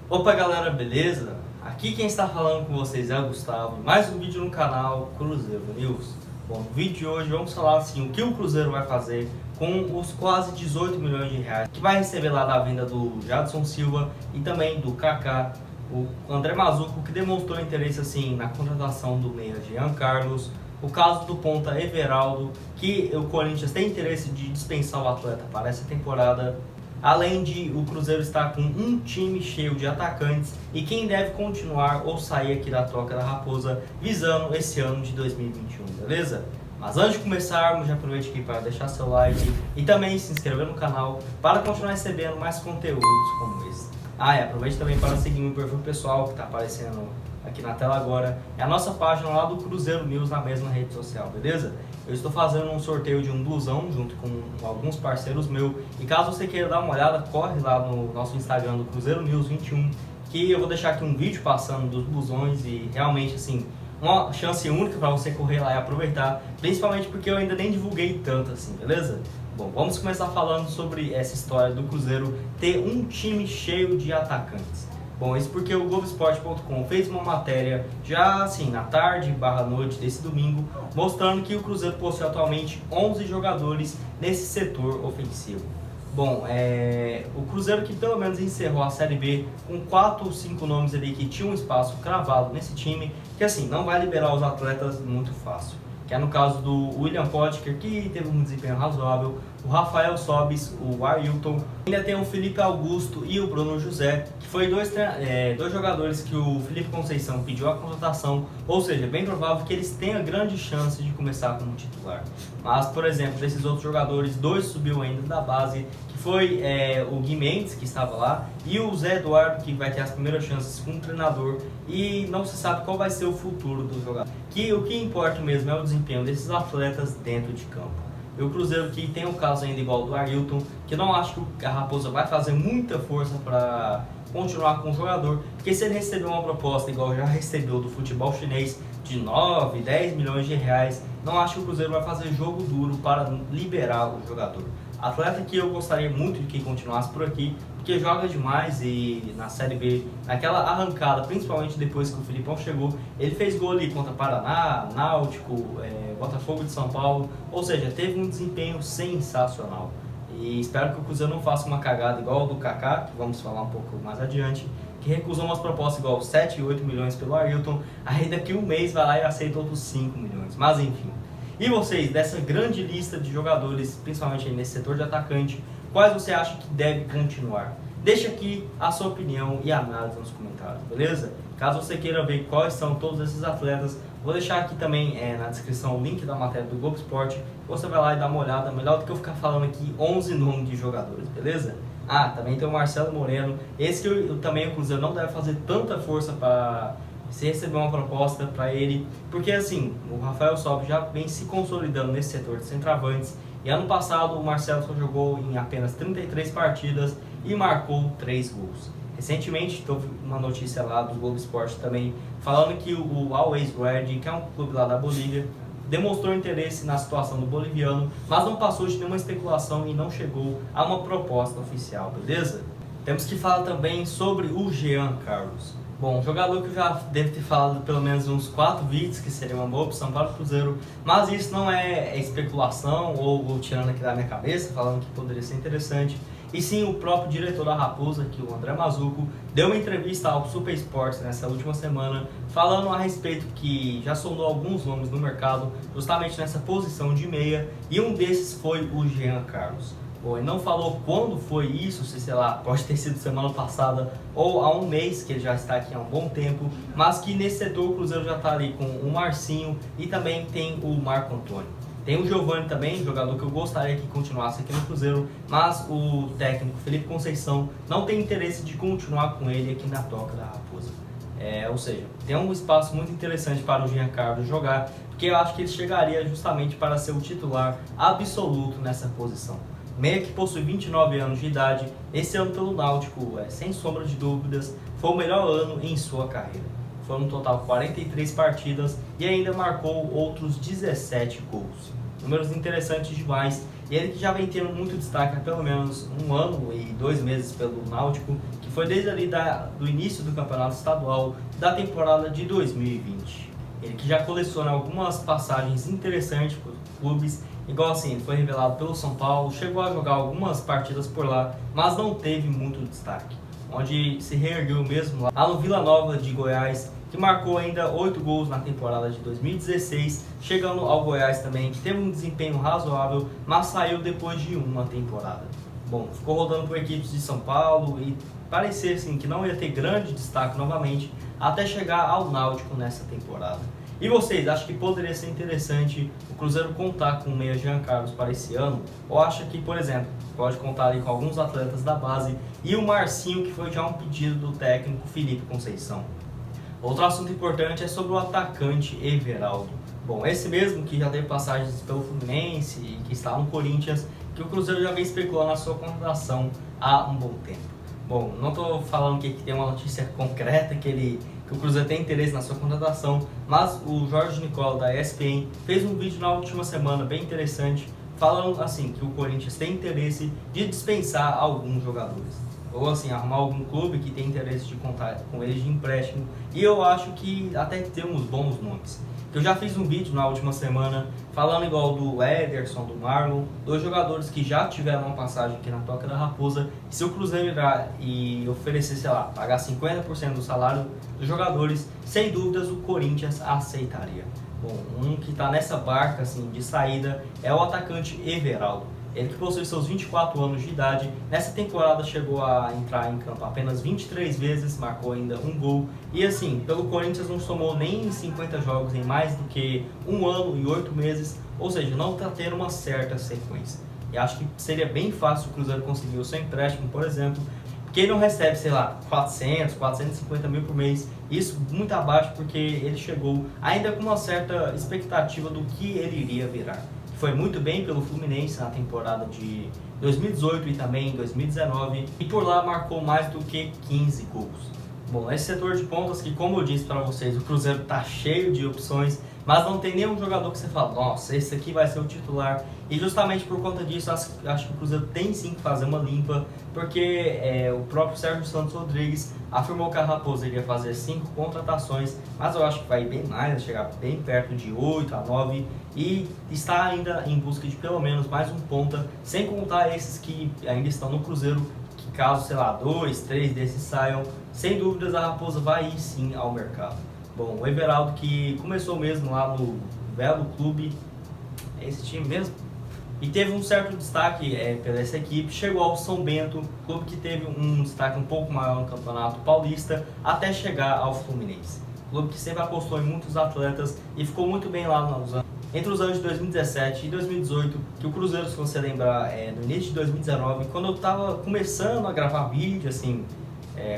Opa galera, beleza? Aqui quem está falando com vocês é o Gustavo, mais um vídeo no canal Cruzeiro News. Bom, no vídeo de hoje vamos falar assim, o que o Cruzeiro vai fazer com os quase 18 milhões de reais que vai receber lá da venda do Jadson Silva e também do Kaká, o André Mazzuco, que demonstrou interesse assim na contratação do meia Jean Carlos, o caso do ponta Everaldo, que o Corinthians tem interesse de dispensar o atleta para essa temporada. Além de o Cruzeiro estar com um time cheio de atacantes e quem deve continuar ou sair aqui da Toca da Raposa visando esse ano de 2021, beleza? Mas antes de começarmos, já aproveite aqui para deixar seu like e também se inscrever no canal para continuar recebendo mais conteúdos como esse. E aproveite também para seguir meu perfil pessoal que está aparecendo aqui na tela agora. É a nossa página lá do Cruzeiro News na mesma rede social, beleza? Eu estou fazendo um sorteio de um blusão junto com alguns parceiros meus. E caso você queira dar uma olhada, corre lá no nosso Instagram do Cruzeiro News 21, que eu vou deixar aqui um vídeo passando dos blusões e realmente assim, uma chance única para você correr lá e aproveitar, principalmente porque eu ainda nem divulguei tanto assim, beleza? Bom, vamos começar falando sobre essa história do Cruzeiro ter um time cheio de atacantes. Bom, isso porque o Globoesporte.com fez uma matéria já assim, na tarde / noite desse domingo, mostrando que o Cruzeiro possui atualmente 11 jogadores nesse setor ofensivo. Bom, o Cruzeiro que pelo menos encerrou a Série B com 4 ou 5 nomes ali que tinham um espaço cravado nesse time, que assim, não vai liberar os atletas muito fácil. Que é no caso do William Potker, que teve um desempenho razoável, o Rafael Sobis, o Ailton, ainda tem o Felipe Augusto e o Bruno José, que foi dois jogadores que o Felipe Conceição pediu a contratação, ou seja, é bem provável que eles tenham grande chance de começar como titular. Mas, por exemplo, desses outros jogadores, 2 subiu ainda da base, que foi o Gui Mendes, que estava lá, e o Zé Eduardo, que vai ter as primeiras chances com o treinador, e não se sabe qual vai ser o futuro do jogador. O que importa mesmo é o desempenho desses atletas dentro de campo. E o Cruzeiro que tem um caso ainda igual do Ailton, que não acho que a Raposa vai fazer muita força para continuar com o jogador, porque se ele receber uma proposta igual já recebeu do futebol chinês de 9, 10 milhões de reais, não acho que o Cruzeiro vai fazer jogo duro para liberar o jogador. Atleta que eu gostaria muito de que continuasse por aqui, porque joga demais e na Série B, naquela arrancada, principalmente depois que o Filipão chegou, ele fez gol ali contra Paraná, Náutico, Botafogo de São Paulo, ou seja, teve um desempenho sensacional. E espero que o Cruzeiro não faça uma cagada igual a do Kaká, que vamos falar um pouco mais adiante, que recusou umas propostas igual 7 e 8 milhões pelo Ailton, aí daqui um mês vai lá e aceita outros 5 milhões, mas enfim. E vocês, dessa grande lista de jogadores, principalmente aí nesse setor de atacante, quais você acha que deve continuar? Deixa aqui a sua opinião e análise nos comentários, beleza? Caso você queira ver quais são todos esses atletas, vou deixar aqui também na descrição o link da matéria do Globo Esporte. Você vai lá e dá uma olhada, melhor do que eu ficar falando aqui 11 nomes de jogadores, beleza? Também tem o Marcelo Moreno, esse que também o Cruzeiro não deve fazer tanta força para se receber uma proposta para ele, porque assim, o Rafael Sobis já vem se consolidando nesse setor de centroavantes, e ano passado o Marcelo só jogou em apenas 33 partidas e marcou 3 gols. Recentemente teve uma notícia lá do Globo Esporte também, falando que o Always Red, que é um clube lá da Bolívia, demonstrou interesse na situação do boliviano, mas não passou de nenhuma especulação e não chegou a uma proposta oficial, beleza? Temos que falar também sobre o Jean Carlos. Bom, um jogador que eu já devo ter falado pelo menos uns 4 vídeos que seria uma boa opção para o Cruzeiro, mas isso não é especulação ou tirando aqui da minha cabeça, falando que poderia ser interessante, e sim o próprio diretor da Raposa, que o André Mazzuco, deu uma entrevista ao Super Sports nessa última semana, falando a respeito que já sondou alguns nomes no mercado, justamente nessa posição de meia, e um desses foi o Jean Carlos. Bom, ele não falou quando foi isso, se sei lá, pode ter sido semana passada ou há um mês, que ele já está aqui há um bom tempo, mas que nesse setor o Cruzeiro já está ali com o Marcinho e também tem o Marco Antônio. Tem o Giovani também, jogador que eu gostaria que continuasse aqui no Cruzeiro, mas o técnico Felipe Conceição não tem interesse de continuar com ele aqui na Toca da Raposa. Ou seja, tem um espaço muito interessante para o Jean Carlos jogar, porque eu acho que ele chegaria justamente para ser o titular absoluto nessa posição. Meia que possui 29 anos de idade, esse ano pelo Náutico, sem sombra de dúvidas, foi o melhor ano em sua carreira. Foram no total 43 partidas e ainda marcou outros 17 gols. números interessantes demais. E ele que já vem tendo muito destaque há pelo menos 1 ano e 2 meses pelo Náutico, que foi desde ali do início do campeonato estadual da temporada de 2020. Ele que já coleciona algumas passagens interessantes por clubes, igual assim, ele foi revelado pelo São Paulo, chegou a jogar algumas partidas por lá, mas não teve muito destaque. Onde se reergueu mesmo lá no Vila Nova de Goiás, que marcou ainda 8 gols na temporada de 2016, chegando ao Goiás também, que teve um desempenho razoável, mas saiu depois de uma temporada. Bom, ficou rodando por equipes de São Paulo e parecia assim, que não ia ter grande destaque novamente, até chegar ao Náutico nessa temporada. E vocês, acham que poderia ser interessante o Cruzeiro contar com o meia Jean Carlos para esse ano? Ou acha que, por exemplo, pode contar ali com alguns atletas da base e o Marcinho, que foi já um pedido do técnico Felipe Conceição? Outro assunto importante é sobre o atacante Everaldo. Bom, esse mesmo que já teve passagens pelo Fluminense e que está no Corinthians, que o Cruzeiro já vem especulando a sua contratação há um bom tempo. Bom, não estou falando que tem uma notícia concreta que o Cruzeiro tem interesse na sua contratação, mas o Jorge Nicola da ESPN fez um vídeo na última semana bem interessante, falando assim que o Corinthians tem interesse de dispensar alguns jogadores, ou assim, arrumar algum clube que tem interesse de contar com eles de empréstimo, e eu acho que até temos bons nomes. Eu já fiz um vídeo na última semana falando igual do Ederson, do Marlon, 2 jogadores que já tiveram uma passagem aqui na Toca da Raposa, e se o Cruzeiro virar e oferecer, sei lá, pagar 50% do salário dos jogadores, sem dúvidas o Corinthians aceitaria. Bom, um que está nessa barca assim, de saída é o atacante Everaldo. Ele que possui seus 24 anos de idade, nessa temporada chegou a entrar em campo apenas 23 vezes, marcou ainda 1 gol. E assim, pelo Corinthians não somou nem 50 jogos em mais do que 1 ano e 8 meses, ou seja, não está tendo uma certa sequência. E acho que seria bem fácil o Cruzeiro conseguir o seu empréstimo, por exemplo, porque ele não recebe, sei lá, 400, 450 mil por mês, isso muito abaixo porque ele chegou ainda com uma certa expectativa do que ele iria virar. Foi muito bem pelo Fluminense na temporada de 2018 e também em 2019, e por lá marcou mais do que 15 gols. Bom, esse setor de pontas que, como eu disse para vocês, o Cruzeiro está cheio de opções, mas não tem nenhum jogador que você fala, nossa, esse aqui vai ser o titular. E justamente por conta disso, acho que o Cruzeiro tem sim que fazer uma limpa, porque o próprio Sérgio Santos Rodrigues afirmou que a Raposa iria fazer 5 contratações, mas eu acho que vai bem mais, chegar bem perto de 8 a 9, e está ainda em busca de pelo menos mais um ponta, sem contar esses que ainda estão no Cruzeiro, que caso, sei lá, 2, 3 desses saiam, sem dúvidas a Raposa vai ir sim ao mercado. Bom, o Everaldo que começou mesmo lá no Belo Clube, é esse time mesmo? E teve um certo destaque pela essa equipe, chegou ao São Bento, clube que teve um destaque um pouco maior no Campeonato Paulista, até chegar ao Fluminense. Clube que sempre apostou em muitos atletas e ficou muito bem lá entre os anos de 2017 e 2018, que o Cruzeiro, se você lembrar, no início de 2019, quando eu estava começando a gravar vídeo, assim,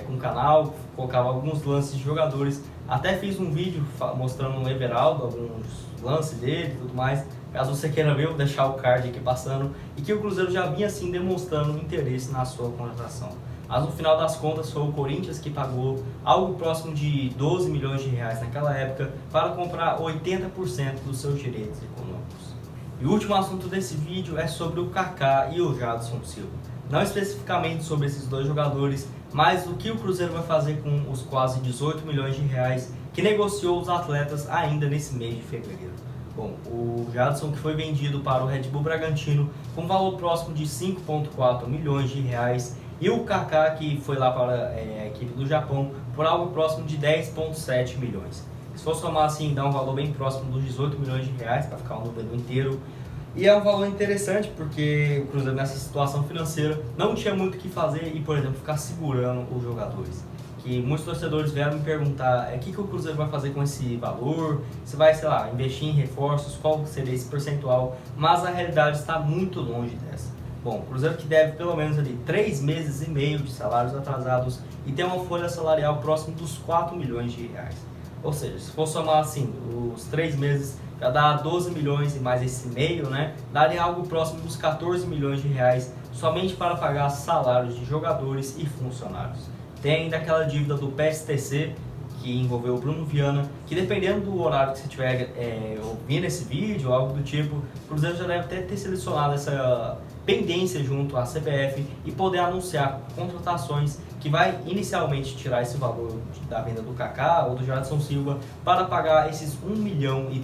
com o canal, colocava alguns lances de jogadores, até fiz um vídeo mostrando o Everaldo, alguns lances dele e tudo mais. Caso você queira ver, eu vou deixar o card aqui passando, e que o Cruzeiro já vinha assim demonstrando interesse na sua contratação. Mas no final das contas foi o Corinthians que pagou algo próximo de 12 milhões de reais naquela época para comprar 80% dos seus direitos econômicos. E o último assunto desse vídeo é sobre o Kaká e o Jadson Silva. Não especificamente sobre esses 2 jogadores, mas o que o Cruzeiro vai fazer com os quase 18 milhões de reais que negociou os atletas ainda nesse mês de fevereiro. Bom, o Jadson que foi vendido para o Red Bull Bragantino com valor próximo de 5,4 milhões de reais, e o Kaká que foi lá para a equipe do Japão por algo próximo de 10,7 milhões. Se for somar assim, dá um valor bem próximo dos 18 milhões de reais para ficar um número inteiro. E é um valor interessante porque o Cruzeiro nessa situação financeira não tinha muito o que fazer e, por exemplo, ficar segurando os jogadores. Que muitos torcedores vieram me perguntar o que o Cruzeiro vai fazer com esse valor, se vai, sei lá, investir em reforços, qual seria esse percentual, mas a realidade está muito longe dessa. Bom, o Cruzeiro que deve pelo menos ali 3 meses e meio de salários atrasados e tem uma folha salarial próxima dos 4 milhões de reais. Ou seja, se for somar assim, os 3 meses já dá 12 milhões e mais esse meio, né? Daria algo próximo dos 14 milhões de reais somente para pagar salários de jogadores e funcionários. Tem ainda aquela dívida do PSTC, que envolveu o Bruno Viana, que dependendo do horário que você estiver ouvindo esse vídeo ou algo do tipo, o Cruzeiro já deve até ter selecionado essa pendência junto à CBF e poder anunciar contratações que vai inicialmente tirar esse valor da venda do Kaká ou do Jadson Silva para pagar esses 1.300.000,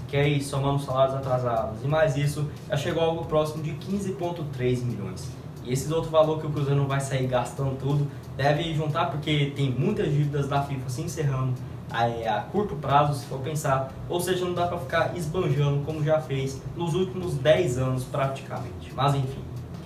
que aí somando os salários atrasados e mais isso, já chegou algo próximo de 15,3 milhões. E esse outro valor que o Cruzeiro não vai sair gastando tudo, deve juntar porque tem muitas dívidas da FIFA se encerrando a curto prazo, se for pensar, ou seja, não dá para ficar esbanjando como já fez nos últimos 10 anos praticamente, mas enfim.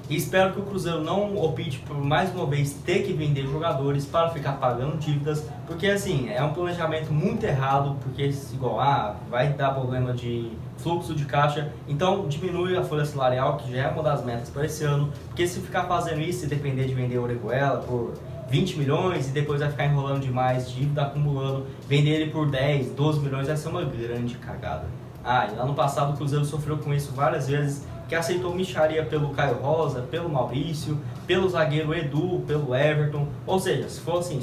E espero que o Cruzeiro não opte por mais uma vez ter que vender jogadores para ficar pagando dívidas, porque assim, é um planejamento muito errado, porque igual, vai dar problema de fluxo de caixa, então diminui a folha salarial, que já é uma das metas para esse ano, porque se ficar fazendo isso e depender de vender o Orejuela por 20 milhões e depois vai ficar enrolando demais, dívida acumulando, vender ele por 10, 12 milhões vai ser uma grande cagada. E ano passado o Cruzeiro sofreu com isso várias vezes, que aceitou mixaria pelo Caio Rosa, pelo Maurício, pelo zagueiro Edu, pelo Everton, ou seja, se for assim,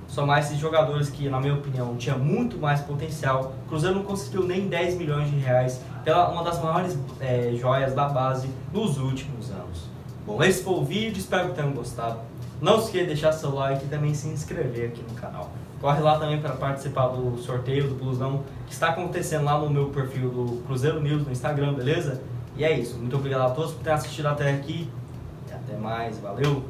somar esses jogadores que, na minha opinião, tinha muito mais potencial, o Cruzeiro não conseguiu nem 10 milhões de reais pela uma das maiores joias da base nos últimos anos. Bom, esse foi o vídeo, espero que tenham gostado. Não se esqueça de deixar seu like e também se inscrever aqui no canal. Corre lá também para participar do sorteio do Blusão que está acontecendo lá no meu perfil do Cruzeiro News no Instagram, beleza? E é isso, muito obrigado a todos por terem assistido até aqui e até mais, valeu!